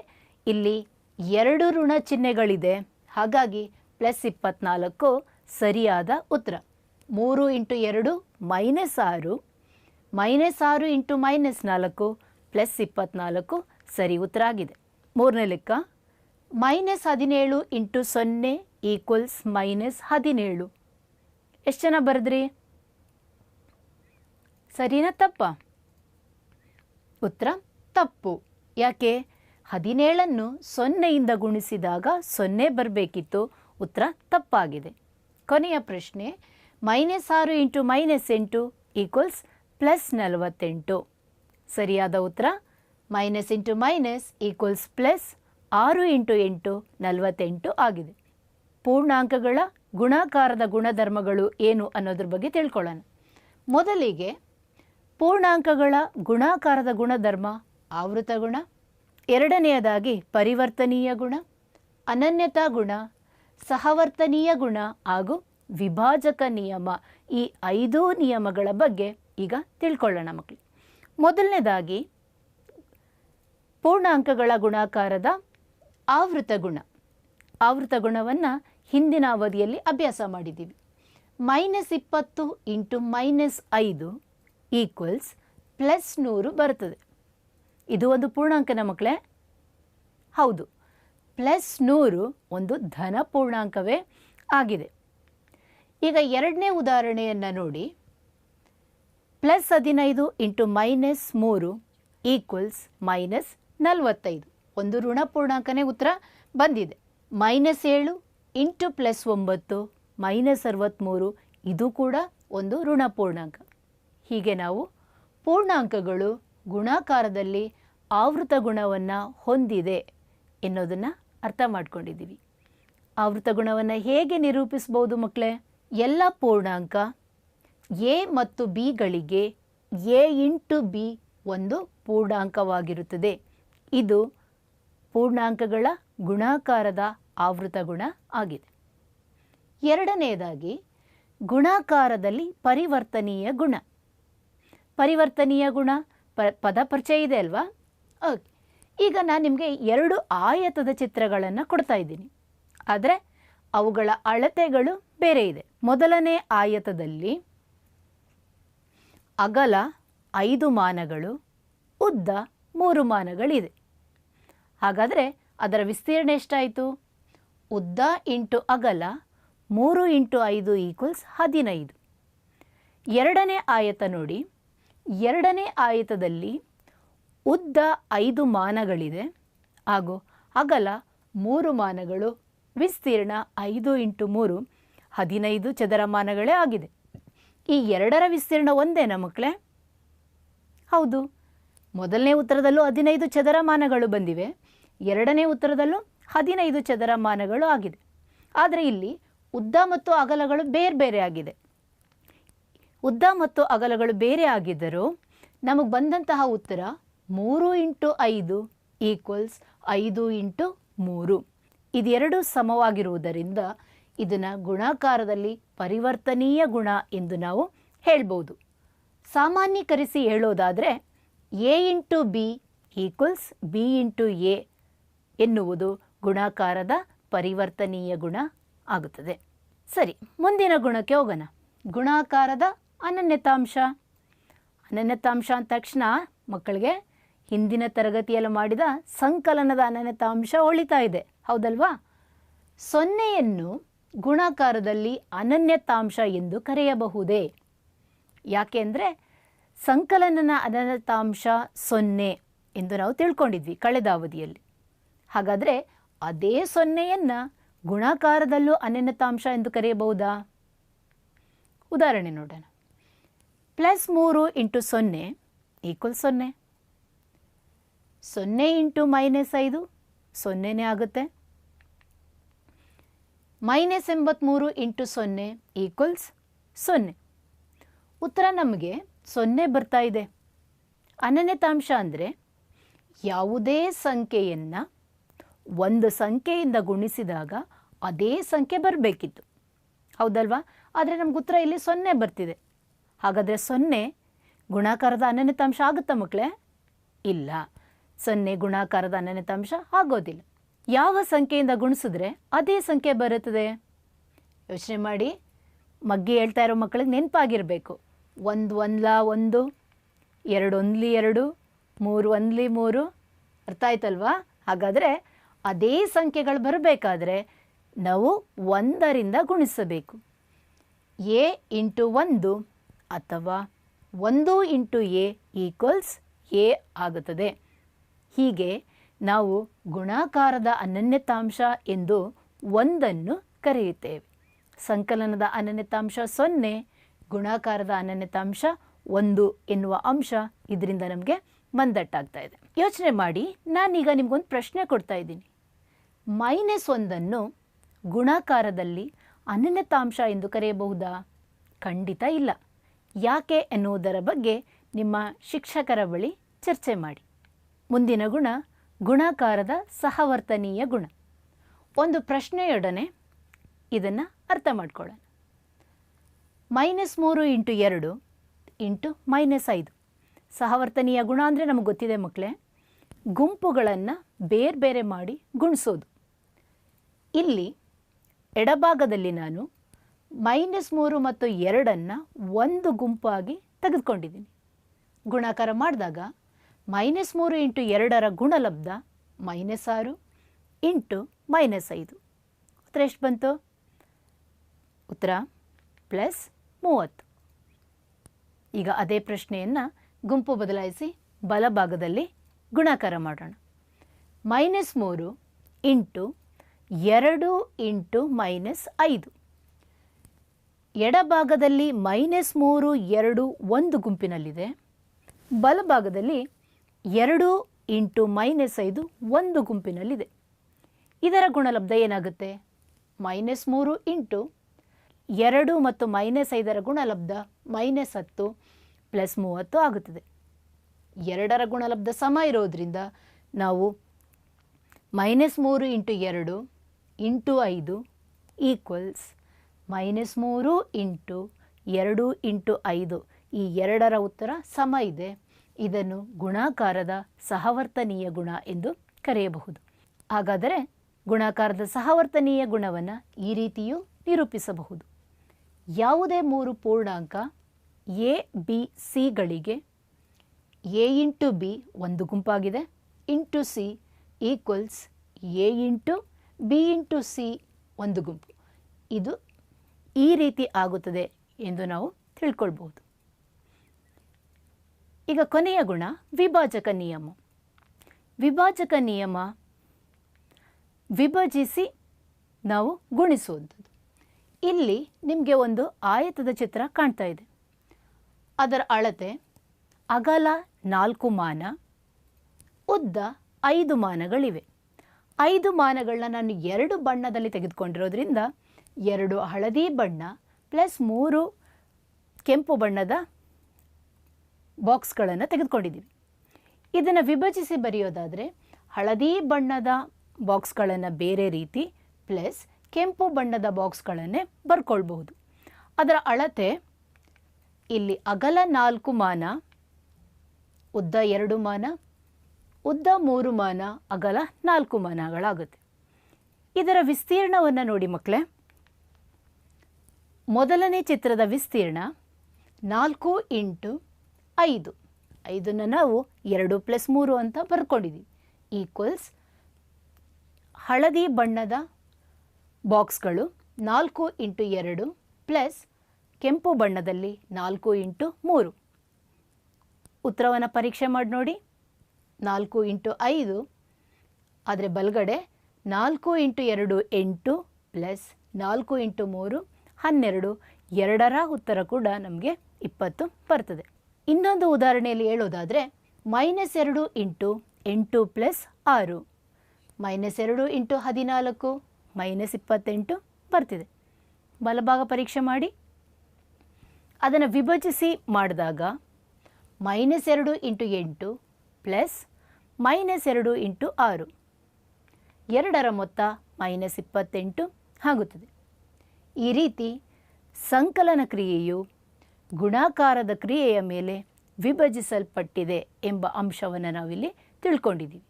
ಇಲ್ಲಿ 2 ಋಣ ಚಿಹ್ನೆಗಳಿದೆ, ಹಾಗಾಗಿ +24 ಸರಿಯಾದ ಉತ್ತರ. 3 × 2 -6, -6 × -4 +24 ಸರಿ ಉತ್ತರ ಆಗಿದೆ. ಮೂರನೇ ಲೆಕ್ಕ, -17 × 0 ಈಕ್ವಲ್ಸ್ -17. ಎಷ್ಟು ಜನ ಬರೆದ್ರಿ? ಸರಿನಾ ತಪ್ಪಾ? ಉತ್ತರ ತಪ್ಪು. ಯಾಕೆ? 17 0ಯಿಂದ ಗುಣಿಸಿದಾಗ 0 ಬರಬೇಕಿತ್ತು. ಉತ್ತರ ತಪ್ಪಾಗಿದೆ. ಕೊನೆಯ ಪ್ರಶ್ನೆ, -6 × -8 ಈಕ್ವಲ್ಸ್ +48. ಸರಿಯಾದ ಉತ್ತರ -× ಈಕ್ವಲ್ಸ್ +6 × 8 48 ಆಗಿದೆ. ಪೂರ್ಣಾಂಕಗಳ ಗುಣಾಕಾರದ ಗುಣಧರ್ಮಗಳು ಏನು ಅನ್ನೋದ್ರ ಬಗ್ಗೆ ತಿಳ್ಕೊಳ್ಳೋಣ. ಮೊದಲಿಗೆ ಪೂರ್ಣಾಂಕಗಳ ಗುಣಾಕಾರದ ಗುಣಧರ್ಮ ಆವೃತ ಗುಣ, ಎರಡನೆಯದಾಗಿ ಪರಿವರ್ತನೀಯ ಗುಣ, ಅನನ್ಯತಾ ಗುಣ, ಸಹವರ್ತನೀಯ ಗುಣ ಹಾಗೂ ವಿಭಾಜಕ ನಿಯಮ. ಈ 5 ನಿಯಮಗಳ ಬಗ್ಗೆ ಈಗ ತಿಳ್ಕೊಳ್ಳೋಣ ಮಕ್ಕಳು. ಮೊದಲನೇದಾಗಿ ಪೂರ್ಣಾಂಕಗಳ ಗುಣಾಕಾರದ ಆವೃತ ಗುಣ. ಆವೃತ ಗುಣವನ್ನು ಹಿಂದಿನ ಅವಧಿಯಲ್ಲಿ ಅಭ್ಯಾಸ ಮಾಡಿದ್ದೀವಿ. -20 × -5 ಈಕ್ವಲ್ಸ್ +100 ಬರ್ತದೆ. ಇದು ಒಂದು ಪೂರ್ಣಾಂಕನ ಮಕ್ಕಳೇ? ಹೌದು, +100 ಒಂದು ಧನ ಪೂರ್ಣಾಂಕವೇ ಆಗಿದೆ. ಈಗ ಎರಡನೇ ಉದಾಹರಣೆಯನ್ನು ನೋಡಿ. +15 × -3 ಈಕ್ವಲ್ಸ್ -45. ಒಂದು ಋಣ ಪೂರ್ಣಾಂಕನೇ ಉತ್ತರ ಬಂದಿದೆ. -7 × +9 -63. ಇದು ಕೂಡ ಒಂದು ಋಣ ಪೂರ್ಣಾಂಕ. ಹೀಗೆ ನಾವು ಪೂರ್ಣಾಂಕಗಳು ಗುಣಾಕಾರದಲ್ಲಿ ಆವೃತ ಗುಣವನ್ನು ಹೊಂದಿದೆ ಎನ್ನುವುದನ್ನು ಅರ್ಥ ಮಾಡ್ಕೊಂಡಿದ್ದೀವಿ. ಆವೃತ ಗುಣವನ್ನು ಹೇಗೆ ನಿರೂಪಿಸ್ಬೋದು ಮಕ್ಕಳೇ? ಎಲ್ಲ ಪೂರ್ಣಾಂಕ ಎ ಮತ್ತು ಬಿಗಳಿಗೆ a × b ಒಂದು ಪೂರ್ಣಾಂಕವಾಗಿರುತ್ತದೆ. ಇದು ಪೂರ್ಣಾಂಕಗಳ ಗುಣಾಕಾರದ ಆವೃತ ಗುಣ ಆಗಿದೆ. ಎರಡನೆಯದಾಗಿ ಗುಣಾಕಾರದಲ್ಲಿ ಪರಿವರ್ತನೀಯ ಗುಣ. ಪರಿವರ್ತನೀಯ ಗುಣ ಪದ ಪರಿಚಯ ಇದೆ ಅಲ್ವಾ? ಓಕೆ, ಈಗ ನಾನು ನಿಮಗೆ 2 ಆಯತದ ಚಿತ್ರಗಳನ್ನು ಕೊಡ್ತಾ ಇದ್ದೀನಿ, ಆದರೆ ಅವುಗಳ ಅಳತೆಗಳು ಬೇರೆ ಇದೆ. ಮೊದಲನೇ ಆಯತದಲ್ಲಿ ಅಗಲ 5 ಮಾನಗಳು, ಉದ್ದ 3 ಮಾನಗಳಿದೆ. ಹಾಗಾದರೆ ಅದರ ವಿಸ್ತೀರ್ಣ ಎಷ್ಟಾಯಿತು? ಉದ್ದ ಇಂಟು ಅಗಲ 3 × 5 ಈಕ್ವಲ್ಸ್ 15. ಎರಡನೇ ಆಯತ ನೋಡಿ. ಎರಡನೇ ಆಯತದಲ್ಲಿ ಉದ್ದ 5 ಮಾನಗಳಿದೆ ಹಾಗೂ ಅಗಲ 3 ಮಾನಗಳು, ವಿಸ್ತೀರ್ಣ 5 × 3 15 ಚದರಮಾನಗಳೇ ಆಗಿದೆ. ಈ ಎರಡರ ವಿಸ್ತೀರ್ಣ ಒಂದೇನಾ ಮಕ್ಕಳೇ? ಹೌದು, ಮೊದಲನೇ ಉತ್ತರದಲ್ಲೂ 15 ಚದರಮಾನಗಳು ಬಂದಿವೆ, ಎರಡನೇ ಉತ್ತರದಲ್ಲೂ 15 ಚದರಮಾನಗಳು ಆಗಿದೆ. ಆದರೆ ಇಲ್ಲಿ ಉದ್ದ ಮತ್ತು ಅಗಲಗಳು ಬೇರೆ ಬೇರೆ ಆಗಿದೆ. ಉದ್ದ ಮತ್ತು ಅಗಲಗಳು ಬೇರೆ ಆಗಿದ್ದರೂ ನಮಗೆ ಬಂದಂತಹ ಉತ್ತರ 3 × 5 ಈಕ್ವಲ್ಸ್ 5 × 3. ಇದೆರಡೂ ಸಮವಾಗಿರುವುದರಿಂದ ಇದನ್ನು ಗುಣಾಕಾರದಲ್ಲಿ ಪರಿವರ್ತನೀಯ ಗುಣ ಎಂದು ನಾವು ಹೇಳ್ಬೋದು. ಸಾಮಾನ್ಯೀಕರಿಸಿ ಹೇಳೋದಾದರೆ a × b equals b × a ಎನ್ನುವುದು ಗುಣಾಕಾರದ ಪರಿವರ್ತನೀಯ ಗುಣ ಆಗುತ್ತದೆ. ಸರಿ, ಮುಂದಿನ ಗುಣಕ್ಕೆ ಹೋಗೋಣ. ಗುಣಾಕಾರದ ಅನನ್ಯತಾಂಶ. ಅನನ್ಯತಾಂಶ ಅಂದ ತಕ್ಷಣ ಮಕ್ಕಳಿಗೆ ಹಿಂದಿನ ತರಗತಿಯಲ್ಲಿ ಮಾಡಿದ ಸಂಕಲನದ ಅನನ್ಯತಾಂಶ ಹೊಳಿತಾ ಇದೆ, ಹೌದಲ್ವಾ? 0ಯನ್ನು ಗುಣಾಕಾರದಲ್ಲಿ ಅನನ್ಯತಾಂಶ ಎಂದು ಕರೆಯಬಹುದೇ? ಯಾಕೆಂದರೆ ಸಂಕಲನದ ಅನನ್ಯತಾಂಶ 0 ಎಂದು ನಾವು ತಿಳ್ಕೊಂಡಿದ್ವಿ ಕಳೆದ ಅವಧಿಯಲ್ಲಿ. ಹಾಗಾದರೆ ಅದೇ 0ಯನ್ನು ಗುಣಾಕಾರದಲ್ಲೂ ಅನನ್ಯತಾಂಶ ಎಂದು ಕರೆಯಬಹುದಾ? ಉದಾಹರಣೆ ನೋಡೋಣ. +3 × 0 ಈಕ್ವಲ್ 0. 0 × -5 0ನೇ ಆಗುತ್ತೆ. -83 × 0 ಈಕ್ವಲ್ಸ್ 0. ಉತ್ತರ ನಮಗೆ 0 ಬರ್ತಾ ಇದೆ. ಅನನ್ಯತಾಂಶ ಅಂದರೆ ಯಾವುದೇ ಸಂಖ್ಯೆಯನ್ನು ಒಂದು ಸಂಖ್ಯೆಯಿಂದ ಗುಣಿಸಿದಾಗ ಅದೇ ಸಂಖ್ಯೆ ಬರಬೇಕಿತ್ತು, ಹೌದಲ್ವಾ? ಆದರೆ ನಮ್ಗೆ ಉತ್ತರ ಇಲ್ಲಿ 0 ಬರ್ತಿದೆ. ಹಾಗಾದರೆ 0 ಗುಣಾಕಾರದ ಅನನ್ಯತಾಂಶ ಆಗುತ್ತಾ ಮಕ್ಕಳೇ? ಇಲ್ಲ, 0 ಗುಣಾಕಾರದ ಅನನ್ಯತಾಂಶ ಆಗೋದಿಲ್ಲ. ಯಾವ ಸಂಖ್ಯೆಯಿಂದ ಗುಣಿಸಿದ್ರೆ ಅದೇ ಸಂಖ್ಯೆ ಬರುತ್ತದೆ? ಯೋಚನೆ ಮಾಡಿ. ಮಗ್ಗಿ ಹೇಳ್ತಾ ಇರೋ ಮಕ್ಕಳಿಗೆ ನೆನಪಾಗಿರಬೇಕು. 1 1 1, 2 1 2, 3 1 3. ಅರ್ಥ ಆಯ್ತಲ್ವಾ? ಹಾಗಾದರೆ ಅದೇ ಸಂಖ್ಯೆಗಳು ಬರಬೇಕಾದ್ರೆ ನಾವು 1ರಿಂದ ಗುಣಿಸಬೇಕು. a ಇಂಟು 1 ಅಥವಾ 1 ಇಂಟು a ಈಕ್ವಲ್ಸ್ a ಆಗುತ್ತದೆ. ಹೀಗೆ ನಾವು ಗುಣಾಕಾರದ ಅನನ್ಯತಾಂಶ ಎಂದು 1 ಕರೆಯುತ್ತೇವೆ. ಸಂಕಲನದ ಅನನ್ಯತಾಂಶ 0, ಗುಣಾಕಾರದ ಅನನ್ಯತಾಂಶ 1 ಎನ್ನುವ ಅಂಶ ಇದರಿಂದ ನಮಗೆ ಮಂದಟ್ಟಾಗ್ತಾ ಇದೆ. ಯೋಚನೆ ಮಾಡಿ, ನಾನೀಗ ನಿಮಗೊಂದು ಪ್ರಶ್ನೆ ಕೊಡ್ತಾ ಇದ್ದೀನಿ. -1 ಗುಣಾಕಾರದಲ್ಲಿ ಅನನ್ಯತಾಂಶ ಎಂದು ಕರೆಯಬಹುದಾ? ಖಂಡಿತ ಇಲ್ಲ. ಯಾಕೆ ಎನ್ನುವುದರ ಬಗ್ಗೆ ನಿಮ್ಮ ಶಿಕ್ಷಕರ ಬಳಿ ಚರ್ಚೆ ಮಾಡಿ. ಮುಂದಿನ ಗುಣ ಗುಣಾಕಾರದ ಸಹವರ್ತನೀಯ ಗುಣ. ಒಂದು ಪ್ರಶ್ನೆಯೊಡನೆ ಇದನ್ನು ಅರ್ಥ ಮಾಡ್ಕೊಳ್ಳೋಣ. -3 ಇಂಟು 2 ಇಂಟು -5 ಸಹವರ್ತನೀಯ ಗುಣ ಅಂದರೆ ನಮಗೆ ಗೊತ್ತಿದೆ ಮಕ್ಕಳೇ, ಗುಂಪುಗಳನ್ನು ಬೇರೆ ಬೇರೆ ಮಾಡಿ ಗುಣಿಸೋದು. ಇಲ್ಲಿ ಎಡಭಾಗದಲ್ಲಿ ನಾನು -3 ಮತ್ತು 2 ಒಂದು ಗುಂಪಾಗಿ ತೆಗೆದುಕೊಂಡಿದ್ದೀನಿ. ಗುಣಾಕಾರ ಮಾಡಿದಾಗ -3 ಇಂಟು 2 ಗುಣಲಬ್ಧ -6 ಇಂಟು -5. ಉತ್ತರ ಎಷ್ಟು ಬಂತು? ಉತ್ತರ +30. ಈಗ ಅದೇ ಪ್ರಶ್ನೆಯನ್ನು ಗುಂಪು ಬದಲಾಯಿಸಿ ಬಲಭಾಗದಲ್ಲಿ ಗುಣಾಕಾರ ಮಾಡೋಣ. -3 ಇಂಟು 2 ಇಂಟು -5. ಎಡಭಾಗದಲ್ಲಿ -3 2 ಒಂದು ಗುಂಪಿನಲ್ಲಿದೆ, ಬಲಭಾಗದಲ್ಲಿ 2 ಇಂಟು -5 ಒಂದು ಗುಂಪಿನಲ್ಲಿದೆ. ಇದರ ಗುಣಲಬ್ಧ ಏನಾಗುತ್ತೆ? -3 ಇಂಟು 2 ಮತ್ತು -5 ಗುಣಲಬ್ಧ -10 + 30 ಆಗುತ್ತದೆ. 2 ಗುಣಲಬ್ಧ ಸಮ ಇರೋದ್ರಿಂದ ನಾವು -3 into 2 into 5 equals -3 into 2 into 5. ಈ 2 ಉತ್ತರ ಸಮ ಇದೆ. ಇದನ್ನು ಗುಣಾಕಾರದ ಸಹವರ್ತನೀಯ ಗುಣ ಎಂದು ಕರೆಯಬಹುದು. ಹಾಗಾದರೆ ಗುಣಾಕಾರದ ಸಹವರ್ತನೀಯ ಗುಣವನ್ನು ಈ ರೀತಿಯೂ ನಿರೂಪಿಸಬಹುದು. ಯಾವುದೇ 3 ಪೂರ್ಣಾಂಕ a b c ಗಳಿಗೆ a ಇಂಟು b ಒಂದು ಗುಂಪಾಗಿದೆ, into c equals a into b into c ಒಂದು ಗುಂಪು. ಇದು ಈ ರೀತಿ ಆಗುತ್ತದೆ ಎಂದು ನಾವು ತಿಳ್ಕೊಳ್ಬಹುದು. ಈಗ ಕೊನೆಯ ಗುಣ ವಿಭಾಜಕ ನಿಯಮ. ವಿಭಾಜಕ ನಿಯಮ ವಿಭಜಿಸಿ ನಾವು ಗುಣಿಸುವಂಥದ್ದು. ಇಲ್ಲಿ ನಿಮಗೆ ಒಂದು ಆಯತದ ಚಿತ್ರ ಕಾಣ್ತಾ ಇದೆ. ಅದರ ಅಳತೆ ಅಗಲ 4 ಮಾನ, ಉದ್ದ 5 ಮಾನಗಳಿವೆ. 5 ಮಾನಗಳನ್ನ ನಾನು 2 ಬಣ್ಣದಲ್ಲಿ ತೆಗೆದುಕೊಂಡಿರೋದ್ರಿಂದ 2 ಹಳದಿ ಬಣ್ಣ ಪ್ಲಸ್ 3 ಕೆಂಪು ಬಣ್ಣದ ಬಾಕ್ಸ್ಗಳನ್ನು ತೆಗೆದುಕೊಂಡಿದ್ದೀವಿ. ಇದನ್ನು ವಿಭಜಿಸಿ ಬರೆಯೋದಾದರೆ ಹಳದಿ ಬಣ್ಣದ ಬಾಕ್ಸ್ಗಳನ್ನು ಬೇರೆ ರೀತಿ ಪ್ಲಸ್ ಕೆಂಪು ಬಣ್ಣದ ಬಾಕ್ಸ್ಗಳನ್ನೇ ಬರ್ಕೊಳ್ಬಹುದು. ಅದರ ಅಳತೆ ಇಲ್ಲಿ ಅಗಲ 4 ಮಾನ, ಉದ್ದ 2 ಮಾನ, ಉದ್ದ 3 ಮಾನ, ಅಗಲ 4 ಮಾನಗಳಾಗುತ್ತೆ. ಇದರ ವಿಸ್ತೀರ್ಣವನ್ನು ನೋಡಿ ಮಕ್ಕಳೇ. ಮೊದಲನೇ ಚಿತ್ರದ ವಿಸ್ತೀರ್ಣ 4 ಇಂಟು 5. 5ನ್ನು ನಾವು 2 + 3 ಅಂತ ಬರ್ಕೊಂಡಿದ್ದೀವಿ. ಈಕ್ವಲ್ಸ್ ಹಳದಿ ಬಣ್ಣದ ಬಾಕ್ಸ್ಗಳು 4 ಇಂಟು 2 ಪ್ಲಸ್ ಕೆಂಪು ಬಣ್ಣದಲ್ಲಿ 4 ಇಂಟು 3. ಉತ್ತರವನ್ನು ಪರೀಕ್ಷೆ ಮಾಡಿ ನೋಡಿ. 4 ಇಂಟು 5 ಆದರೆ ಬಲಗಡೆ 4 ಇಂಟು 2 8 ಪ್ಲಸ್ 4 ಇಂಟು 3 12. 2ರ ಉತ್ತರ ಕೂಡ ನಮಗೆ 20 ಬರ್ತದೆ. ಇನ್ನೊಂದು ಉದಾಹರಣೆಯಲ್ಲಿ ಹೇಳೋದಾದರೆ -2 ಇಂಟು 8 ಪ್ಲಸ್ 6, -2 ಇಂಟು 14 -28 ಬರ್ತಿದೆ. ಬಲಭಾಗ ಪರೀಕ್ಷೆ ಮಾಡಿ. ಅದನ್ನು ವಿಭಜಿಸಿ ಮಾಡಿದಾಗ -2 ಇಂಟು 8 ಪ್ಲಸ್ -2 ಇಂಟು 6, 2ರ ಮೊತ್ತ -28 ಆಗುತ್ತದೆ. ಈ ರೀತಿ ಸಂಕಲನ ಕ್ರಿಯೆಯು ಗುಣಾಕಾರದ ಕ್ರಿಯೆಯ ಮೇಲೆ ವಿಭಜಿಸಲ್ಪಟ್ಟಿದೆ ಎಂಬ ಅಂಶವನ್ನು ನಾವಿಲ್ಲಿ ತಿಳ್ಕೊಂಡಿದ್ದೀವಿ.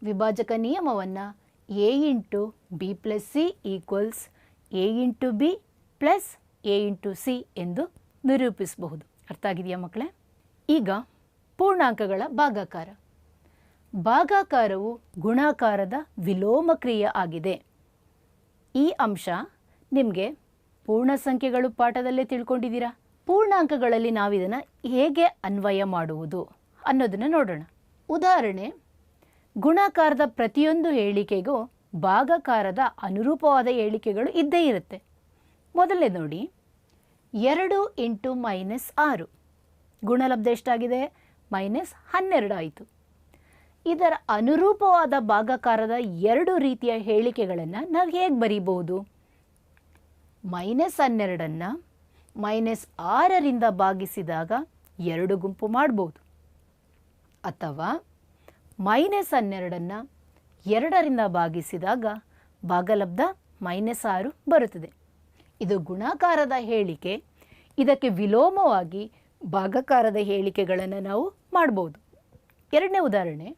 ವಿಭಾಜಕ ನಿಯಮವನ್ನು A into B plus C equals A into B plus A into C ಎಂದು ನಿರೂಪಿಸಬಹುದು. ಅರ್ಥ ಆಗಿದೆಯಾ ಮಕ್ಕಳೇ? ಈಗ ಪೂರ್ಣಾಂಕಗಳ ಭಾಗಾಕಾರ. ಭಾಗಾಕಾರವು ಗುಣಾಕಾರದ ವಿಲೋಮ ಕ್ರಿಯೆ ಆಗಿದೆ. ಈ ಅಂಶ ನಿಮಗೆ ಪೂರ್ಣ ಸಂಖ್ಯೆಗಳು ಪಾಠದಲ್ಲೇ ತಿಳ್ಕೊಂಡಿದ್ದೀರಾ. ಪೂರ್ಣಾಂಕಗಳಲ್ಲಿ ನಾವಿದನ್ನು ಹೇಗೆ ಅನ್ವಯ ಮಾಡುವುದು ಅನ್ನೋದನ್ನು ನೋಡೋಣ. ಉದಾಹರಣೆ, ಗುಣಾಕಾರದ ಪ್ರತಿಯೊಂದು ಹೇಳಿಕೆಗೂ ಭಾಗಾಕಾರದ ಅನುರೂಪವಾದ ಹೇಳಿಕೆಗಳು ಇದ್ದೇ ಇರುತ್ತೆ. ಮೊದಲನೇ ನೋಡಿ, 2 ಇಂಟು -6 ಗುಣಲಬ್ಧ ಎಷ್ಟಾಗಿದೆ? -12 ಆಯಿತು. ಇದರ ಅನುರೂಪವಾದ ಭಾಗಾಕಾರದ 2 ರೀತಿಯ ಹೇಳಿಕೆಗಳನ್ನು ನಾವು ಹೇಗೆ ಬರೀಬಹುದು? -12 -6ರಿಂದ ಭಾಗಿಸಿದಾಗ 2 ಗುಂಪು ಮಾಡ್ಬೋದು, ಅಥವಾ -12 2ರಿಂದ ಭಾಗಿಸಿದಾಗ ಭಾಗಲಬ್ಧ -6 ಬರುತ್ತದೆ. ಇದು ಗುಣಾಕಾರದ ಹೇಳಿಕೆ. ಇದಕ್ಕೆ ವಿಲೋಮವಾಗಿ ಭಾಗಾಕಾರದ ಹೇಳಿಕೆಗಳನ್ನು ನಾವು ಮಾಡ್ಬೋದು. ಎರಡನೇ ಉದಾಹರಣೆ,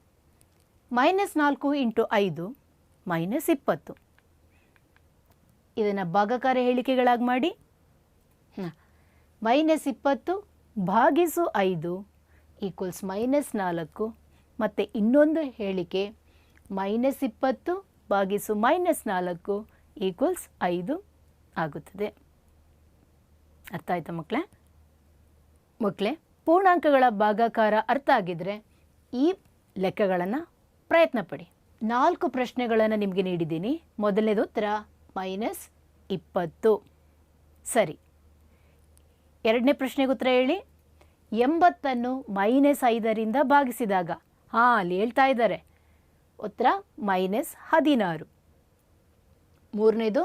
-4 ಇಂಟು 5 -20. ಇದನ್ನು ಭಾಗಾಕಾರ ಹೇಳಿಕೆಗಳಾಗಿ ಮಾಡಿ. -20 ಭಾಗಿಸು 5 ಈಕ್ವಲ್ಸ್ -4, ಮತ್ತು ಇನ್ನೊಂದು ಹೇಳಿಕೆ -20 ಭಾಗಿಸು -4 ಈಕ್ವಲ್ಸ್ 5 ಆಗುತ್ತದೆ. ಅರ್ಥ ಆಯ್ತಾ ಮಕ್ಕಳೇ? ಪೂರ್ಣಾಂಕಗಳ ಭಾಗಾಕಾರ ಅರ್ಥ ಆಗಿದ್ರೆ ಈ ಲೆಕ್ಕಗಳನ್ನು ಪ್ರಯತ್ನ ಪಡಿ. 4 ಪ್ರಶ್ನೆಗಳನ್ನು ನಿಮಗೆ ನೀಡಿದ್ದೀನಿ. ಮೊದಲನೇದು ಉತ್ತರ -20. ಸರಿ. ಎರಡನೇ ಪ್ರಶ್ನೆಗೆ ಉತ್ತರ ಹೇಳಿ. 80 -5ರಿಂದ ಭಾಗಿಸಿದಾಗ, ಅಲ್ಲಿ ಹೇಳ್ತಾ ಇದ್ದಾರೆ ಉತ್ತರ -16. ಮೂರನೇದು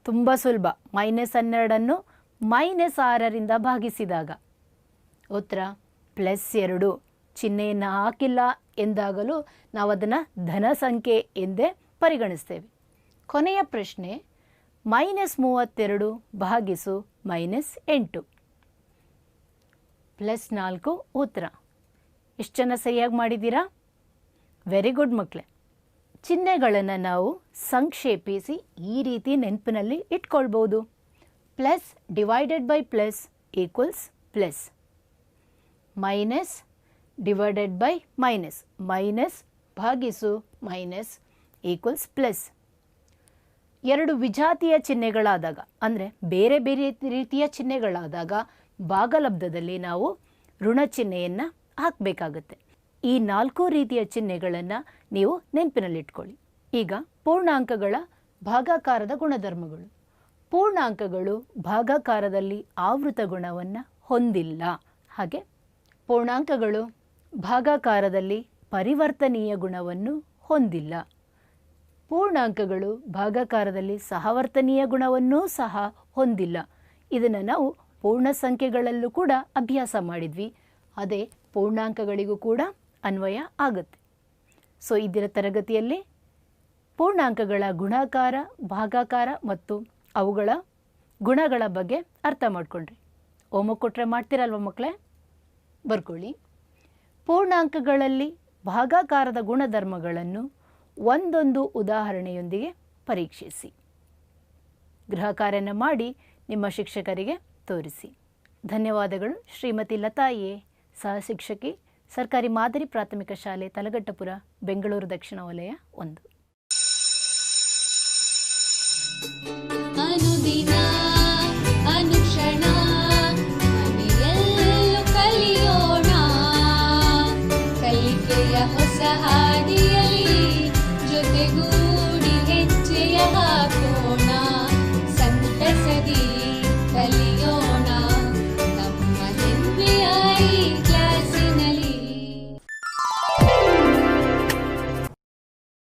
ತುಂಬ ಸುಲಭ. -12 -6ರಿಂದ ಭಾಗಿಸಿದಾಗ ಉತ್ತರ +2. ಚಿಹ್ನೆಯನ್ನು ಹಾಕಿಲ್ಲ ಎಂದಾಗಲೂ ನಾವು ಅದನ್ನು ಧನ ಸಂಖ್ಯೆ ಎಂದೇ ಪರಿಗಣಿಸ್ತೇವೆ. ಕೊನೆಯ ಪ್ರಶ್ನೆ, -32 ಭಾಗಿಸು -8 +4 ಉತ್ತರ. ಎಷ್ಟು ಜನ ಸರಿಯಾಗಿ ಮಾಡಿದ್ದೀರಾ? ವೆರಿ ಗುಡ್ ಮಕ್ಕಳೇ. ಚಿಹ್ನೆಗಳನ್ನು ನಾವು ಸಂಕ್ಷೇಪಿಸಿ ಈ ರೀತಿ ನೆನಪಿನಲ್ಲಿ ಇಟ್ಕೊಳ್ಬೋದು. Plus divided by plus equals plus, minus divided by minus, minus ಭಾಗಿಸು ಮೈನಸ್ ಈಕ್ವಲ್ಸ್ ಪ್ಲಸ್. ಎರಡು ವಿಜಾತಿಯ ಚಿಹ್ನೆಗಳಾದಾಗ, ಅಂದರೆ ಬೇರೆ ಬೇರೆ ರೀತಿಯ ಚಿಹ್ನೆಗಳಾದಾಗ ಭಾಗಲಬ್ಧದಲ್ಲಿ ನಾವು ಋಣ ಚಿಹ್ನೆಯನ್ನು ಹಾಕಬೇಕಾಗುತ್ತೆ. ಈ 4 ರೀತಿಯ ಚಿಹ್ನೆಗಳನ್ನು ನೀವು ನೆನಪಿನಲ್ಲಿಟ್ಕೊಳ್ಳಿ. ಈಗ ಪೂರ್ಣಾಂಕಗಳ ಭಾಗಾಕಾರದ ಗುಣಧರ್ಮಗಳು. ಪೂರ್ಣಾಂಕಗಳು ಭಾಗಾಕಾರದಲ್ಲಿ ಆವೃತ ಗುಣವನ್ನು ಹೊಂದಿಲ್ಲ. ಹಾಗೆ ಪೂರ್ಣಾಂಕಗಳು ಭಾಗಾಕಾರದಲ್ಲಿ ಪರಿವರ್ತನೀಯ ಗುಣವನ್ನು ಹೊಂದಿಲ್ಲ. ಪೂರ್ಣಾಂಕಗಳು ಭಾಗಾಕಾರದಲ್ಲಿ ಸಹವರ್ತನೀಯ ಗುಣವನ್ನೂ ಸಹ ಹೊಂದಿಲ್ಲ. ಇದನ್ನು ನಾವು ಪೂರ್ಣ ಸಂಖ್ಯೆಗಳಲ್ಲೂ ಕೂಡ ಅಭ್ಯಾಸ ಮಾಡಿದ್ವಿ. ಅದೇ ಪೂರ್ಣಾಂಕಗಳಿಗೂ ಕೂಡ ಅನ್ವಯ ಆಗುತ್ತೆ. ಸೊ ಇದರ ತರಗತಿಯಲ್ಲಿ ಪೂರ್ಣಾಂಕಗಳ ಗುಣಾಕಾರ, ಭಾಗಾಕಾರ ಮತ್ತು ಅವುಗಳ ಗುಣಗಳ ಬಗ್ಗೆ ಅರ್ಥ ಮಾಡ್ಕೊಂಡ್ರಿ. ಹೋಮ್ವರ್ಕ್ ಕೊಟ್ಟರೆ ಮಾಡ್ತೀರಲ್ವ ಮಕ್ಕಳೇ? ಬರ್ಕೊಳ್ಳಿ. ಪೂರ್ಣಾಂಕಗಳಲ್ಲಿ ಭಾಗಾಕಾರದ ಗುಣಧರ್ಮಗಳನ್ನು ಒಂದೊಂದು ಉದಾಹರಣೆಯೊಂದಿಗೆ ಪರೀಕ್ಷಿಸಿ. ಗೃಹ ಕಾರ್ಯನ ಮಾಡಿ ನಿಮ್ಮ ಶಿಕ್ಷಕರಿಗೆ ತೋರಿಸಿ. ಧನ್ಯವಾದಗಳು. ಶ್ರೀಮತಿ ಲತಾ ಎ, ಸಹ ಶಿಕ್ಷಕಿ, ಸರ್ಕಾರಿ ಮಾದರಿ ಪ್ರಾಥಮಿಕ ಶಾಲೆ, ತಲಗಟ್ಟಪುರ, ಬೆಂಗಳೂರು ದಕ್ಷಿಣ ವಲಯ 1. ಅನುದಿನ ಅನು